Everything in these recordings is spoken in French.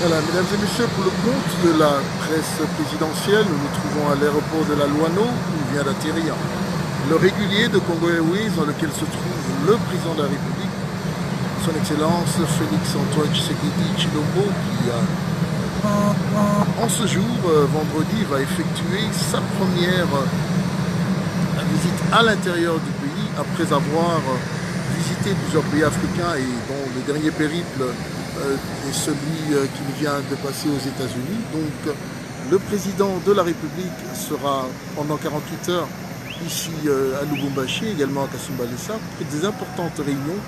Voilà, mesdames et messieurs, pour le compte de la presse présidentielle, nous nous trouvons à l'aéroport de la Louano, où vient d'atterrir le régulier de Congo Airways, dans lequel se trouve le président de la République, son Excellence Félix Antoine Tshisekedi Tshilombo, qui, en ce jour, vendredi, va effectuer sa première visite à l'intérieur du pays, après avoir visité plusieurs pays africains et dont le dernier périple et celui qu'il vient de passer aux États-Unis. Donc le président de la République sera pendant 48 heures ici à Lubumbashi, également à Kasumbalesa, pour des importantes réunions,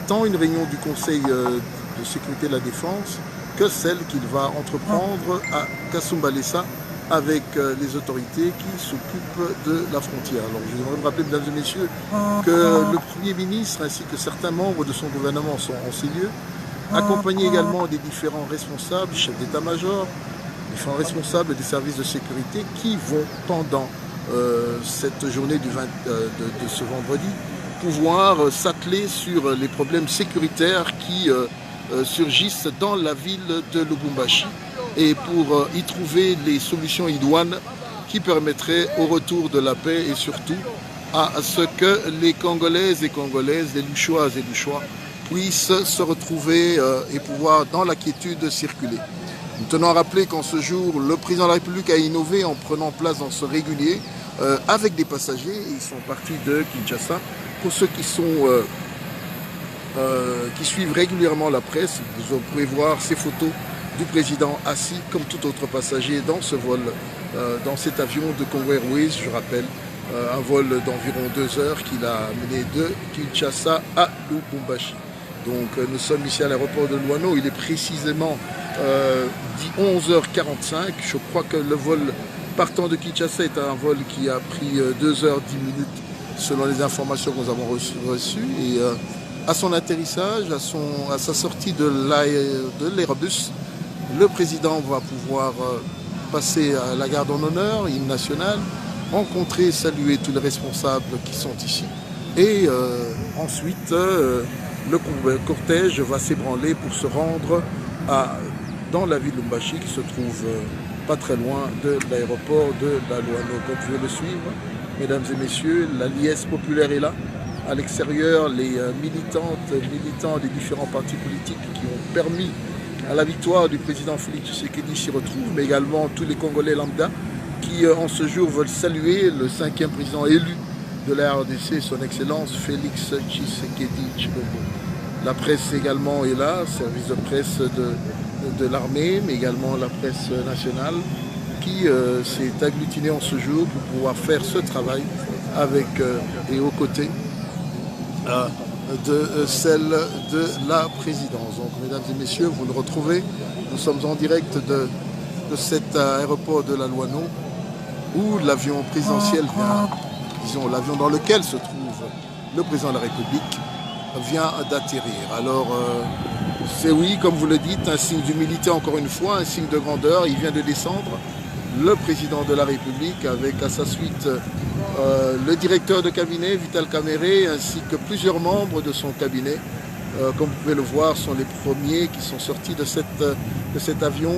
tant une réunion du Conseil de sécurité de la défense que celle qu'il va entreprendre à Kasumbalesa avec les autorités qui s'occupent de la frontière. Alors je voudrais me rappeler, mesdames et messieurs, que le Premier ministre ainsi que certains membres de son gouvernement sont en ces lieux, accompagné également des différents responsables, chefs d'état-major, différents responsables des services de sécurité qui vont, pendant cette journée de ce vendredi, pouvoir s'atteler sur les problèmes sécuritaires qui surgissent dans la ville de Lubumbashi et pour y trouver les solutions idoines qui permettraient au retour de la paix et surtout à ce que les Congolaises et Congolaises, les Luchoises et Luchois puissent se retrouver et pouvoir dans la quiétude circuler. Nous tenons à rappeler qu'en ce jour, le président de la République a innové en prenant place dans ce régulier avec des passagers. Ils sont partis de Kinshasa. Pour ceux qui suivent régulièrement la presse, vous pourrez voir ces photos du président assis comme tout autre passager dans ce vol, dans cet avion de Congo Airways, je rappelle, un vol d'environ 2 heures qu'il a mené de Kinshasa à Lubumbashi. Donc nous sommes ici à l'aéroport de Louano, il est précisément 11h45. Je crois que le vol partant de Kinshasa est un vol qui a pris 2h10 selon les informations que nous avons reçues. Et à son atterrissage, à sa sortie de l'Airbus, le président va pouvoir passer à la garde en honneur, hymne national, rencontrer, saluer tous les responsables qui sont ici. Et ensuite, le cortège va s'ébranler pour se rendre dans la ville de Lubumbashi qui se trouve pas très loin de l'aéroport de la Louano. Comme vous pouvez le suivre, mesdames et messieurs, la liesse populaire est là. À l'extérieur, les militants des différents partis politiques qui ont permis à la victoire du président Félix Tshisekedi s'y retrouvent, mais également tous les Congolais lambda qui en ce jour veulent saluer le 5e président élu de la RDC, son Excellence Félix Tshisekedi Tshilombo. La presse également est là, service de presse de l'armée, mais également la presse nationale qui s'est agglutinée en ce jour pour pouvoir faire ce travail avec et aux côtés de celle de la présidence. Donc mesdames et messieurs, vous le retrouvez, nous sommes en direct de cet aéroport de la Louano où l'avion présidentiel vient, disons l'avion dans lequel se trouve le président de la République vient d'atterrir. Alors c'est oui, comme vous le dites, un signe d'humilité encore une fois, un signe de grandeur. Il vient de descendre, le président de la République, avec à sa suite le directeur de cabinet, Vital Kamerhe, ainsi que plusieurs membres de son cabinet. Comme vous pouvez le voir, sont les premiers qui sont sortis de cet avion.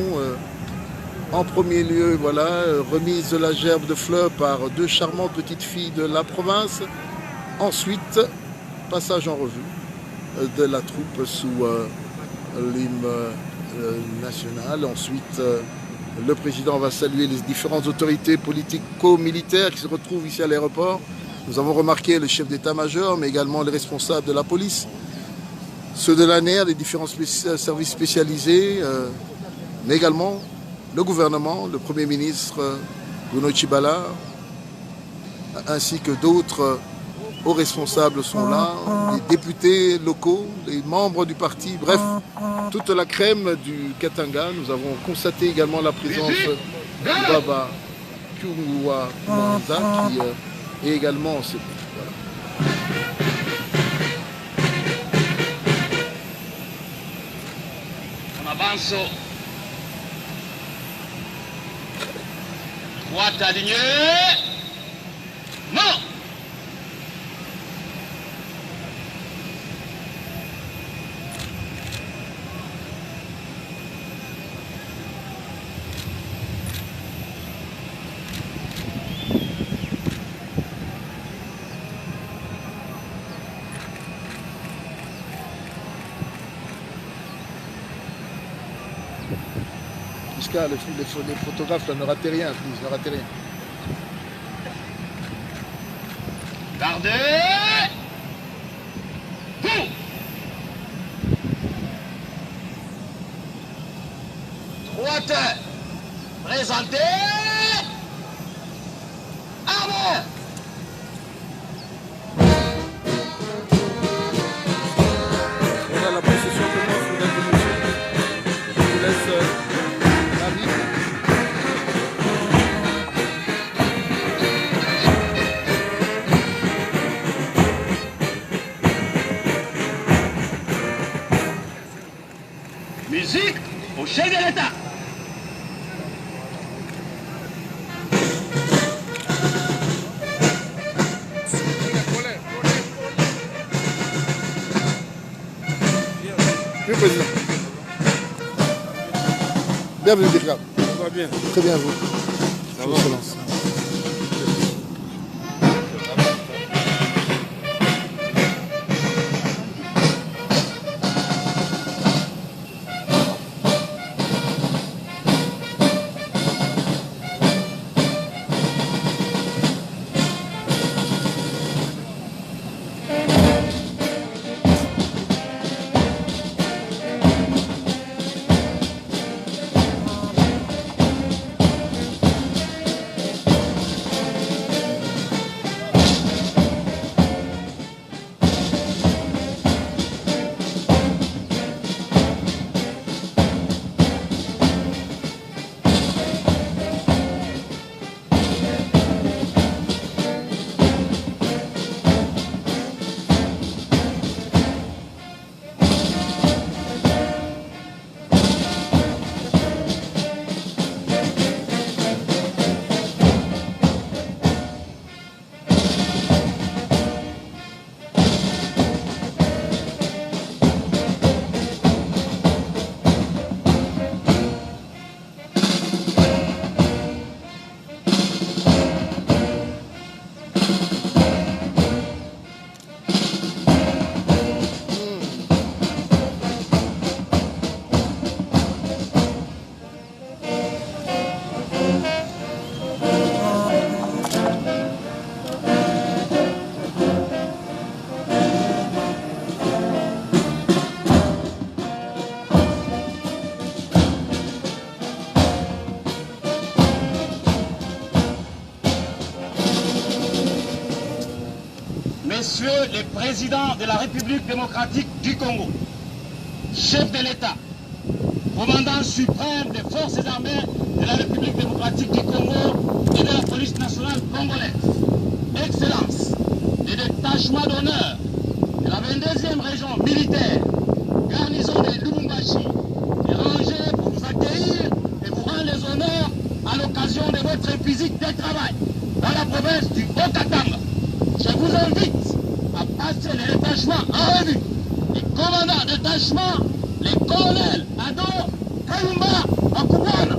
En premier lieu, voilà, remise de la gerbe de fleurs par 2 charmantes petites filles de la province. Ensuite, passage en revue de la troupe sous l'hymne national. Ensuite, le président va saluer les différentes autorités politico-militaires qui se retrouvent ici à l'aéroport. Nous avons remarqué le chef d'état-major, mais également les responsables de la police, ceux de l'ANR, les différents services spécialisés, mais également le gouvernement, le Premier ministre Bruno Tshibala, ainsi que d'autres hauts responsables sont là, les députés locaux, les membres du parti, bref, toute la crème du Katanga. Nous avons constaté également la présence de Baba Kyungwa Mwanza qui est également... Voilà. On avance. Droite alignée. Non. Jusqu'à les photographes là, ne ratez rien, please, ne ratez rien. Gardez. Coup. Droite. Présentez. Arme. Voilà la possession commence, mesdames et messieurs. Je vous laisse la vie. Musique au chef de l'État. Oui, président. Bienvenue, Déclare. Ça va bien. Très bien, vous. Ça Je va. vous lance. Messieurs les présidents de la République démocratique du Congo, chef de l'État, commandant suprême des forces armées de la République démocratique du Congo et de la police nationale congolaise, Excellences, les détachements d'honneur de la 22e région militaire, garnison de Lubumbashi, est rangé pour vous accueillir et vous rendre les honneurs à l'occasion de votre visite de travail dans la province du Haut-Katanga. Je vous invite à passer les détachements en revue. Les commandants de détachement, les colonels Ado, Kayumba, Akubwana.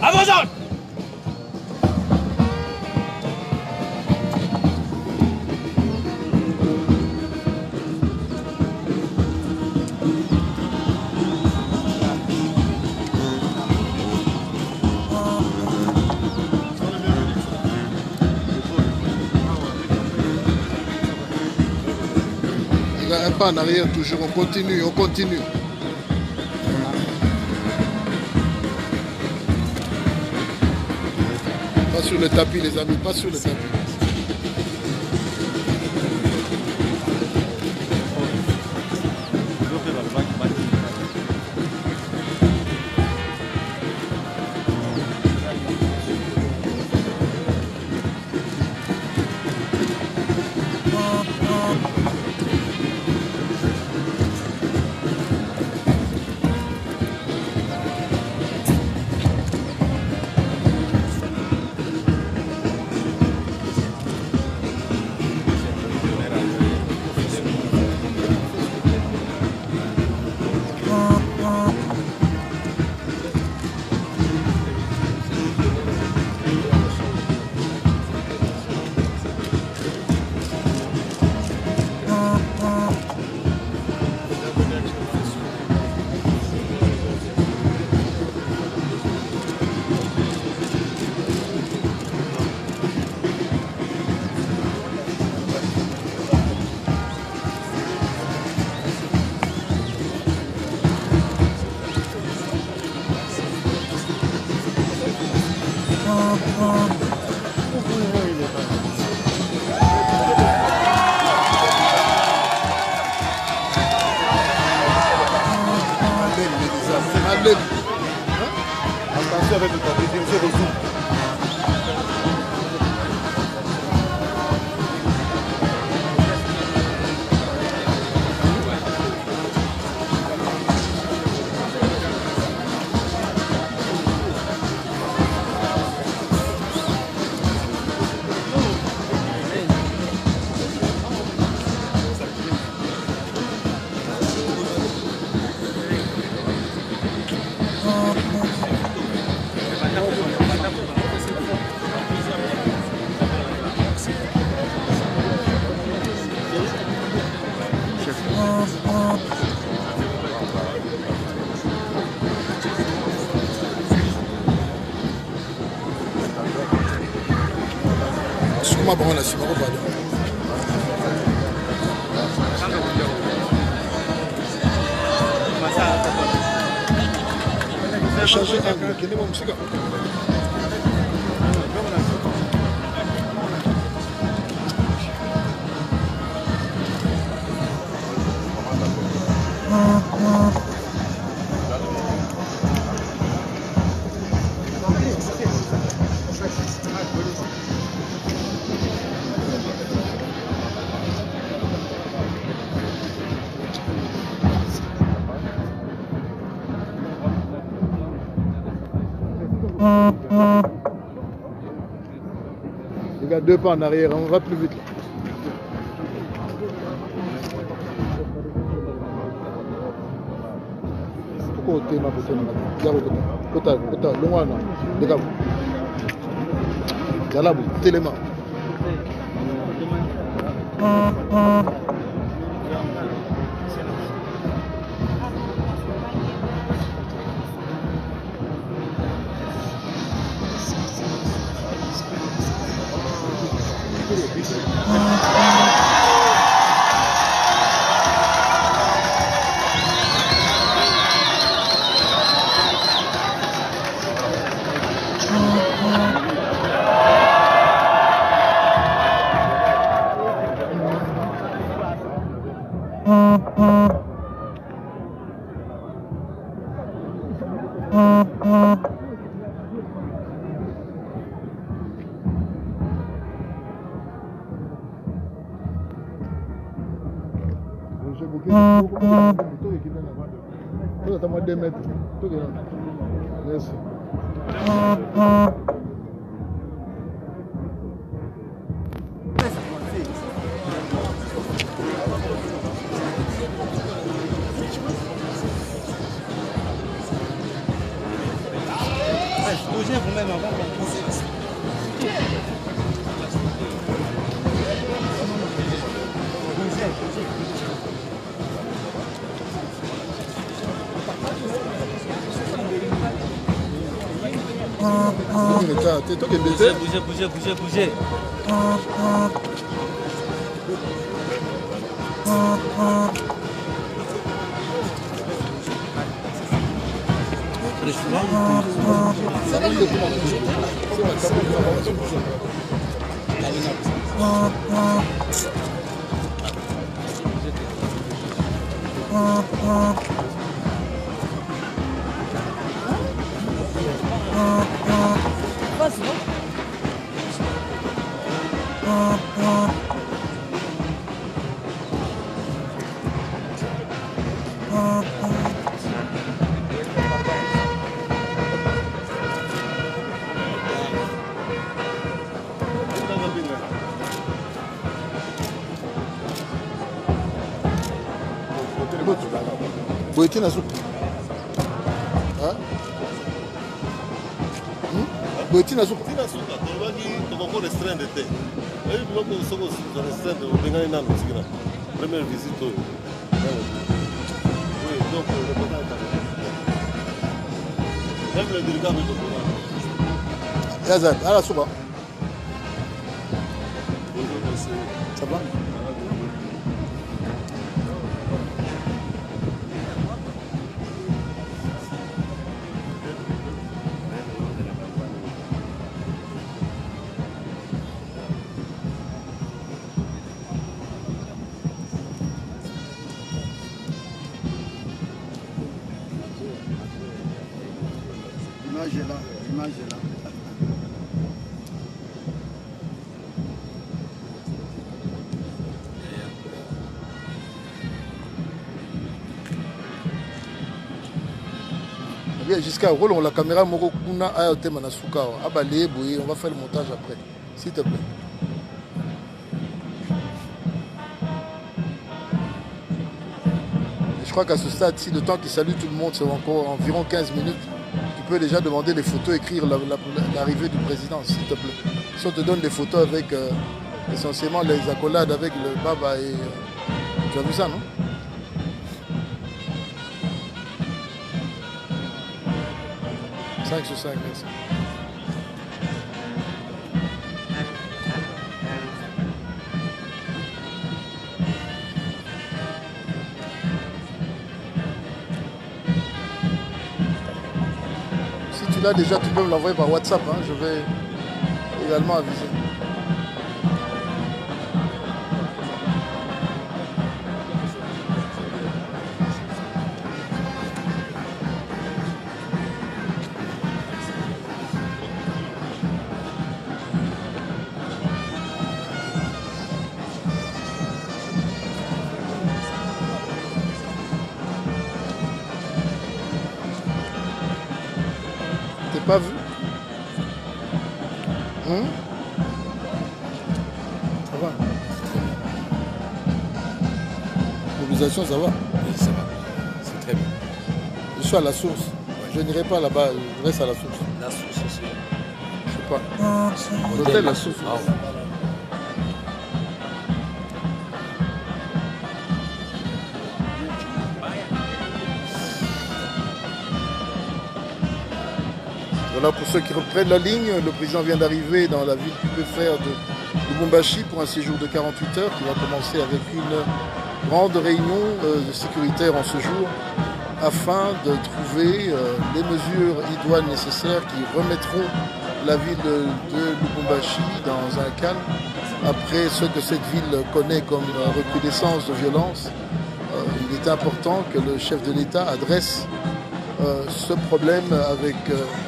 À vos ordres. Il y a un pas en arrière toujours, on continue, on continue. Pas sur le tapis les amis, pas sur le tapis. Attention avec le papier, c'est reçu. Sukuma bango na nsima kobala. Changer angle, kende mo musika. Les gars, 2 pas en arrière, on va plus vite là. Côté ma côté na yaro kota longwana de ka Jalabu telema Estamos 2 metros. Eso. bougez vous-même avant qu'on bouge. Bougez. Boyeti na soupe. Boyeti na soupe. Tina suka, tobaki tokoko restreindre te. Oyi biloko soko restreindre obengani nano sikina. Première visite oyo. Oui, donc le reportage. Même le dirigeant veut comprendre. Yazad, à la soupe. Bonjour monsieur. Ça va? L'image est là. Bien, jusqu'à rôle, la caméra moko kuna aya tema na suka abale boye, on va faire le montage après, s'il te plaît. Je crois qu'à ce stade-ci, le temps qui salue tout le monde, c'est encore environ 15 minutes. Tu peux déjà demander les photos, écrire l'arrivée du président, s'il te plaît. Si on te donne des photos avec essentiellement les accolades avec le Baba et... tu as vu ça, non? « 5 sur 5, merci. Si tu l'as déjà, tu peux me l'envoyer par WhatsApp. Hein. Je vais également aviser. Pas vu? Ça va? Mobilisation, ça va? Oui, ça va. C'est très bien. Je suis à la source. Ouais. Je n'irai pas là-bas, je reste à la source. La source aussi. Je sais pas. L'hôtel, la source. Ah, ouais. Voilà pour ceux qui reprennent la ligne, le président vient d'arriver dans la ville pupéfère de Lubumbashi pour un séjour de 48 heures qui va commencer avec une grande réunion sécuritaire en ce jour afin de trouver les mesures idoines nécessaires qui remettront la ville de Lubumbashi dans un calme après ce que cette ville connaît comme recrudescence de violence. Il est important que le chef de l'État adresse ce problème avec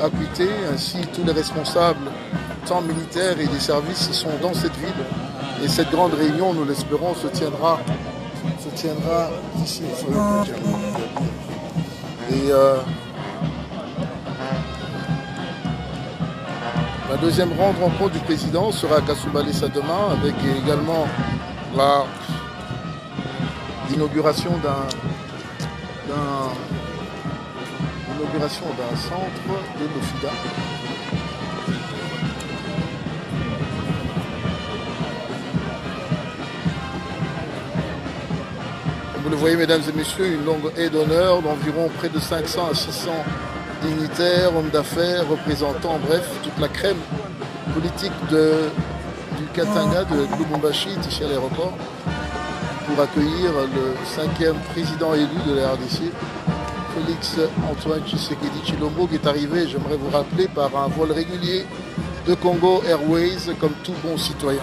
acuité, ainsi tous les responsables, tant militaires et des services, sont dans cette ville. Et cette grande réunion, nous l'espérons, se tiendra ici. Et la deuxième grande rencontre du président sera à Kasumbalesa demain, avec également l'inauguration d'un centre de l'OFIDA voyez, mesdames et messieurs, une longue haie d'honneur d'environ près de 500 à 600 dignitaires, hommes d'affaires, représentants, bref, toute la crème politique du Katanga, de Lubumbashi, ici à l'aéroport, pour accueillir le 5e président élu de la RDC, Félix Antoine Tshisekedi Tshilombo, qui est arrivé, j'aimerais vous rappeler, par un vol régulier de Congo Airways, comme tout bon citoyen.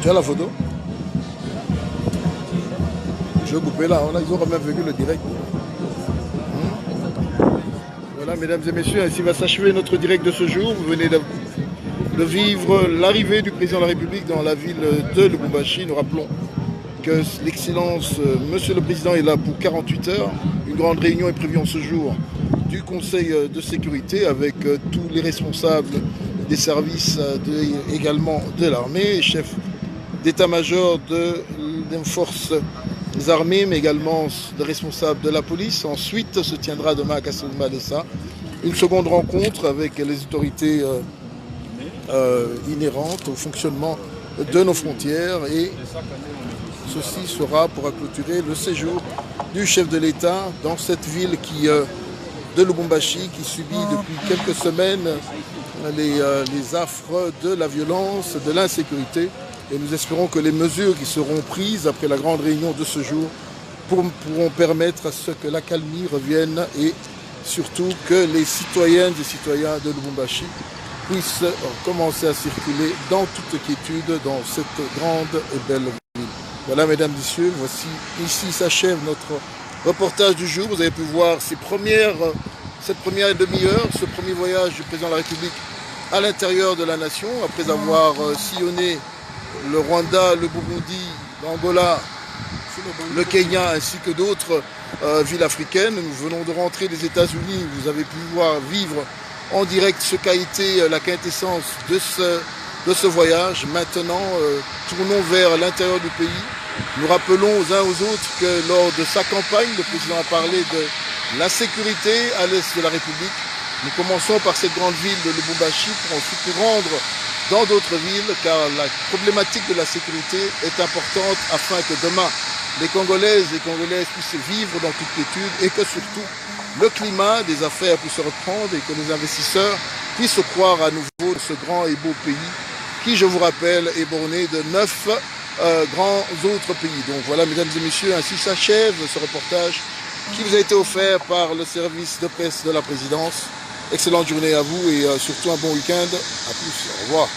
Tu as la photo? Je vais couper là, ils ont quand même vécu le direct. Voilà, mesdames et messieurs, ainsi va s'achever notre direct de ce jour. Vous venez de vivre l'arrivée du président de la République dans la ville de Lubumbashi. Nous rappelons que l'excellence, monsieur le président, est là pour 48 heures. Une grande réunion est prévue en ce jour du Conseil de sécurité avec tous les responsables des services également de l'armée, chefs d'état-major des forces armées, mais également des responsables de la police. Ensuite se tiendra demain à Kasumbalesa une seconde rencontre avec les autorités inhérentes au fonctionnement de nos frontières, et ceci sera pour clôturer le séjour du chef de l'État dans cette ville de Lubumbashi qui subit depuis quelques semaines les affres de la violence, de l'insécurité. Et nous espérons que les mesures qui seront prises après la grande réunion de ce jour pourront permettre à ce que l'accalmie revienne et surtout que les citoyennes et citoyens de Lubumbashi puissent commencer à circuler dans toute quiétude dans cette grande et belle ville. Voilà, mesdames et messieurs, voici ici s'achève notre reportage du jour. Vous avez pu voir cette première demi-heure, ce premier voyage du président de la République à l'intérieur de la nation, après avoir sillonné le Rwanda, le Burundi, l'Angola, le Kenya ainsi que d'autres villes africaines. Nous venons de rentrer des États-Unis. Vous avez pu vivre en direct ce qu'a été la quintessence de ce voyage. Maintenant, tournons vers l'intérieur du pays. Nous rappelons aux uns aux autres que lors de sa campagne, le président a parlé de la sécurité à l'est de la République. Nous commençons par cette grande ville de Lubumbashi pour ensuite nous rendre dans d'autres villes, car la problématique de la sécurité est importante afin que demain, les Congolaises et les Congolaises puissent vivre dans toute quiétude et que surtout le climat des affaires puisse se reprendre et que les investisseurs puissent croire à nouveau ce grand et beau pays qui, je vous rappelle, est borné de 9 grands autres pays. Donc voilà, mesdames et messieurs, ainsi s'achève ce reportage qui vous a été offert par le service de presse de la présidence. Excellente journée à vous et surtout un bon week-end. À plus. Au revoir.